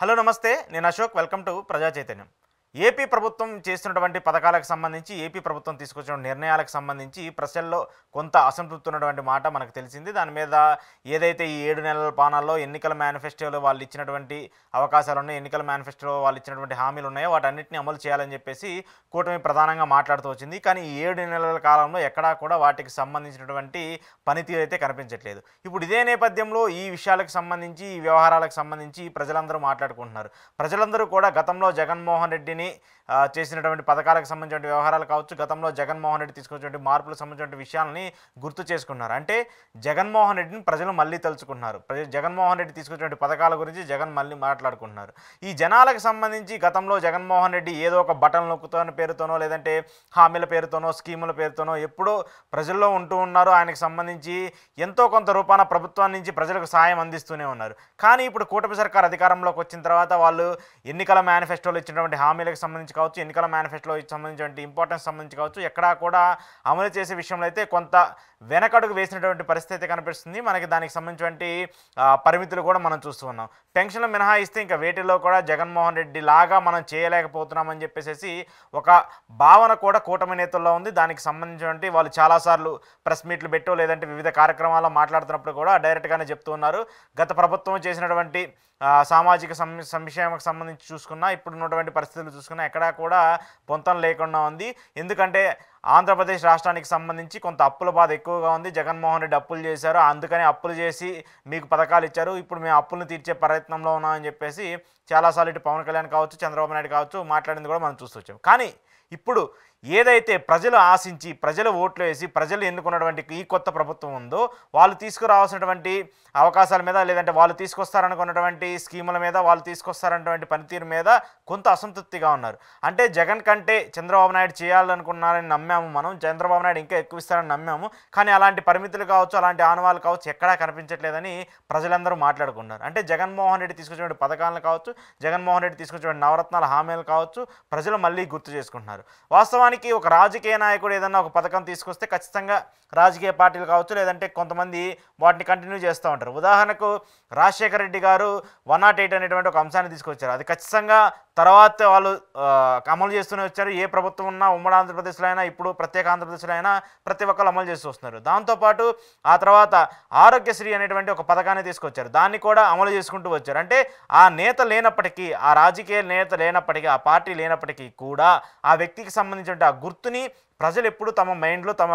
Hello నమస్తే నేను Ashok welcome to ప్రజా చైతన్యం ఏపీ ప్రభుత్వం చేస్తున్నటువంటి పథకాలకు సంబంధించి ఏపీ ప్రభుత్వం తీసుకొచ్చిన నిర్ణయాలకు సంబంధించి ప్రజల్లో కొంత అసంతృప్తి ఉన్నటువంటి మాట మనకు తెలిసింది. దాని మీద ఏదైతే ఈ 7 నెలల పాలనలో ఎన్నికల మేనిఫెస్టోలో వాళ్ళు ఇచ్చినటువంటి అవకాశాలు ఉన్నాయి, ఎన్నికల మేనిఫెస్టోలో వాళ్ళు ఇచ్చినటువంటి హామీలు ఉన్నాయో వాటన్నిటిని అమలు చేయాలని చెప్పేసి కూటమి ప్రధానంగా మాట్లాడుతూ వచ్చింది. కానీ ఈ 7 నెలల కాలంలో ఎక్కడా కూడా వాటికి సంబంధించినటువంటి పనితీరు అయితే కనిపించట్లేదు. ఇప్పుడు ఇదే నేపథ్యంలో ఈ విషయాలకు సంబంధించి ఈ వ్యవహారాలకు సంబంధించి ప్రజలందరూ మాట్లాడుకుంటున్నారు. ప్రజలందరూ కూడా గతంలో జగన్మోహన్ రెడ్డిని చేసినటువంటి పథకాలకు సంబంధించిన వ్యవహారాలు కావచ్చు, గతంలో జగన్మోహన్ రెడ్డి తీసుకొచ్చినటువంటి మార్పులకు సంబంధించిన విషయాలని గుర్తు చేసుకున్నారు. అంటే జగన్మోహన్ రెడ్డిని ప్రజలు మళ్ళీ తలుచుకుంటున్నారు. జగన్మోహన్ రెడ్డి తీసుకొచ్చినటువంటి పథకాల గురించి జగన్ మళ్ళీ మాట్లాడుకుంటున్నారు. ఈ జనాలకు సంబంధించి గతంలో జగన్మోహన్ రెడ్డి ఏదో ఒక బటన్ నొక్కుతున్న పేరుతోనో లేదంటే హామీల పేరుతోనో స్కీముల పేరుతోనో ఎప్పుడో ప్రజల్లో ఉంటూ ఉన్నారు. ఆయనకు సంబంధించి ఎంతో కొంత రూపాన ప్రభుత్వం నుంచి ప్రజలకు సాయం అందిస్తూనే ఉన్నారు. కానీ ఇప్పుడు కూటమి సర్కార్ అధికారంలోకి వచ్చిన తర్వాత వాళ్ళు ఎన్నికల మేనిఫెస్టోలో ఇచ్చినటువంటి హామీలకు సంబంధించి కావచ్చు, ఎన్నికల మేనిఫెస్టోలో సంబంధించిన ఇంపార్టెన్స్ సంబంధించి కావచ్చు, ఎక్కడా కూడా అమలు చేసే విషయంలో అయితే కొంత వెనకడుగు వేసినటువంటి పరిస్థితి కనిపిస్తుంది. మనకి దానికి సంబంధించినటువంటి పరిమితులు కూడా మనం చూస్తూ ఉన్నాం. పెన్షన్లు మినహాయిస్తే ఇంకా వేటిలో కూడా జగన్మోహన్ రెడ్డి లాగా మనం చేయలేకపోతున్నామని చెప్పేసి ఒక భావన కూడా కూటమి నేతల్లో ఉంది. దానికి సంబంధించినటువంటి వాళ్ళు చాలాసార్లు ప్రెస్ మీట్లు పెట్టో లేదంటే వివిధ కార్యక్రమాల్లో మాట్లాడుతున్నప్పుడు కూడా డైరెక్ట్గానే చెప్తూ ఉన్నారు. గత ప్రభుత్వం చేసినటువంటి సామాజిక సంక్షేమకు సంబంధించి చూసుకున్నా ఇప్పుడున్నటువంటి పరిస్థితులు చూసుకున్నా ఎక్కడా కూడా పొంతం లేకుండా ఉంది. ఎందుకంటే ఆంధ్రప్రదేశ్ రాష్ట్రానికి సంబంధించి కొంత అప్పుల బాధ ఎక్కువగా ఉంది. జగన్మోహన్ రెడ్డి అప్పులు చేశారు, అందుకని అప్పులు చేసి మీకు పథకాలు ఇచ్చారు, ఇప్పుడు మేము అప్పులను తీర్చే ప్రయత్నంలో ఉన్నామని చెప్పేసి చాలాసార్లు ఇటు పవన్ కళ్యాణ్ కావచ్చు, చంద్రబాబు నాయుడు కావచ్చు మాట్లాడింది కూడా మనం చూస్తూ వచ్చాం. కానీ ఇప్పుడు ఏదైతే ప్రజలు ఆశించి ప్రజలు ఓట్లు వేసి ప్రజలు ఎన్నుకున్నటువంటి ఈ కొత్త ప్రభుత్వం ఉందో వాళ్ళు తీసుకురావాల్సినటువంటి అవకాశాల మీద లేదంటే వాళ్ళు తీసుకొస్తారనుకున్నటువంటి స్కీముల మీద వాళ్ళు తీసుకొస్తారన్నటువంటి పనితీరు మీద కొంత అసంతృప్తిగా ఉన్నారు. అంటే జగన్ కంటే చంద్రబాబు నాయుడు చేయాలనుకున్నారని నమ్మాము, మనం చంద్రబాబు నాయుడు ఇంకా ఎక్కువ ఇస్తారని నమ్మాము. కానీ అలాంటి పరిమితులు కావచ్చు, అలాంటి ఆనవాళ్ళు కావచ్చు ఎక్కడా కనిపించట్లేదని ప్రజలందరూ మాట్లాడుకున్నారు. అంటే జగన్మోహన్ రెడ్డి తీసుకొచ్చినటువంటి పథకాలను కావచ్చు, జగన్మోహన్ రెడ్డి తీసుకొచ్చినటువంటి నవరత్నాల హామీలు కావచ్చు ప్రజలు మళ్ళీ గుర్తు చేసుకుంటున్నారు. వాస్తవానికి ఒక రాజకీయ నాయకుడు ఏదన్నా ఒక పథకం తీసుకొస్తే ఖచ్చితంగా రాజకీయ పార్టీలు కావచ్చు లేదంటే కొంతమంది వాటిని కంటిన్యూ చేస్తూ ఉంటారు. ఉదాహరణకు రాజశేఖర రెడ్డి గారు 108 అనేటువంటి ఒక అంశాన్ని తీసుకొచ్చారు. అది ఖచ్చితంగా తర్వాత వాళ్ళు అమలు చేస్తూనే వచ్చారు. ఏ ప్రభుత్వం ఉన్నా ఉమ్మడి ఆంధ్రప్రదేశ్లో అయినా ఇప్పుడు ప్రత్యేక ఆంధ్రప్రదేశ్లో అయినా ప్రతి ఒక్కరు అమలు చేస్తూ వస్తున్నారు. దాంతోపాటు ఆ తర్వాత ఆరోగ్యశ్రీ అనేటువంటి ఒక పథకాన్ని తీసుకొచ్చారు, దాన్ని కూడా అమలు చేసుకుంటూ వచ్చారు. అంటే ఆ నేత లేనప్పటికీ, ఆ రాజకీయ నేత లేనప్పటికీ, ఆ పార్టీ లేనప్పటికీ కూడా ఆ వ్యక్తికి సంబంధించిన ఆ గుర్తుని ప్రజలు ఎప్పుడు తమ మైండ్లో తమ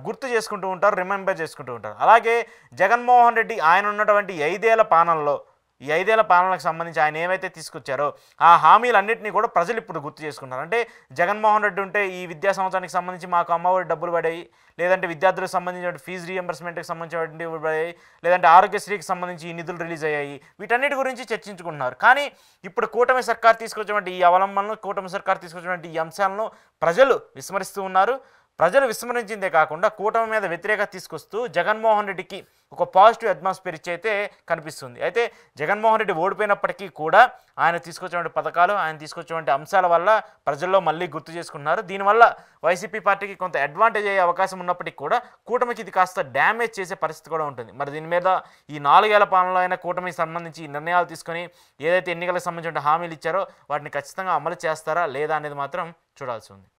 గుర్తు చేసుకుంటూ ఉంటారు, రిమెంబర్ చేసుకుంటూ ఉంటారు. అలాగే జగన్మోహన్ రెడ్డి ఆయన ఉన్నటువంటి 5 ఏళ్ల పాలనలో ఈ 5 ఏళ్ల పాలనకు సంబంధించి ఆయన ఏవైతే తీసుకొచ్చారో ఆ హామీలన్నింటినీ కూడా ప్రజలు ఇప్పుడు గుర్తు చేసుకున్నారు. అంటే జగన్మోహన్ రెడ్డి ఉంటే ఈ విద్యా సంవత్సరానికి సంబంధించి మాకు అమ్మఒడి డబ్బులు పడాయి, లేదంటే విద్యార్థులకు సంబంధించిన ఫీజు రీఎంబర్స్మెంట్కి సంబంధించినటువంటి పడాయి, లేదంటే ఆరోగ్యశ్రీకి సంబంధించి ఈ నిధులు రిలీజ్ అయ్యాయి, వీటన్నిటి గురించి చర్చించుకుంటున్నారు. కానీ ఇప్పుడు కూటమి సర్కార్ తీసుకొచ్చినటువంటి ఈ అవలంబనలు, కూటమి సర్కార్ తీసుకొచ్చినటువంటి ఈ అంశాలను ప్రజలు విస్మరిస్తూ ఉన్నారు. ప్రజలు విస్మరించిందే కాకుండా కూటమి మీద వ్యతిరేకత తీసుకొస్తూ జగన్మోహన్ రెడ్డికి ఒక పాజిటివ్ అట్మాస్ఫియర్ ఇచ్చి అయితే కనిపిస్తుంది. అయితే జగన్మోహన్ రెడ్డి ఓడిపోయినప్పటికీ కూడా ఆయన తీసుకొచ్చినటువంటి పథకాలు, ఆయన తీసుకొచ్చినటువంటి అంశాల వల్ల ప్రజల్లో మళ్ళీ గుర్తు చేసుకున్నారు. దీనివల్ల వైసీపీ పార్టీకి కొంత అడ్వాంటేజ్ అయ్యే అవకాశం ఉన్నప్పటికీ కూడా కూటమికి ఇది కాస్త డ్యామేజ్ చేసే పరిస్థితి కూడా ఉంటుంది. మరి దీని మీద ఈ 4 ఏళ్ల పాలనలో అయినా కూటమికి సంబంధించి నిర్ణయాలు తీసుకొని ఏదైతే ఎన్నికలకు సంబంధించిన హామీలు ఇచ్చారో వాటిని ఖచ్చితంగా అమలు చేస్తారా లేదా అనేది మాత్రం చూడాల్సి ఉంది.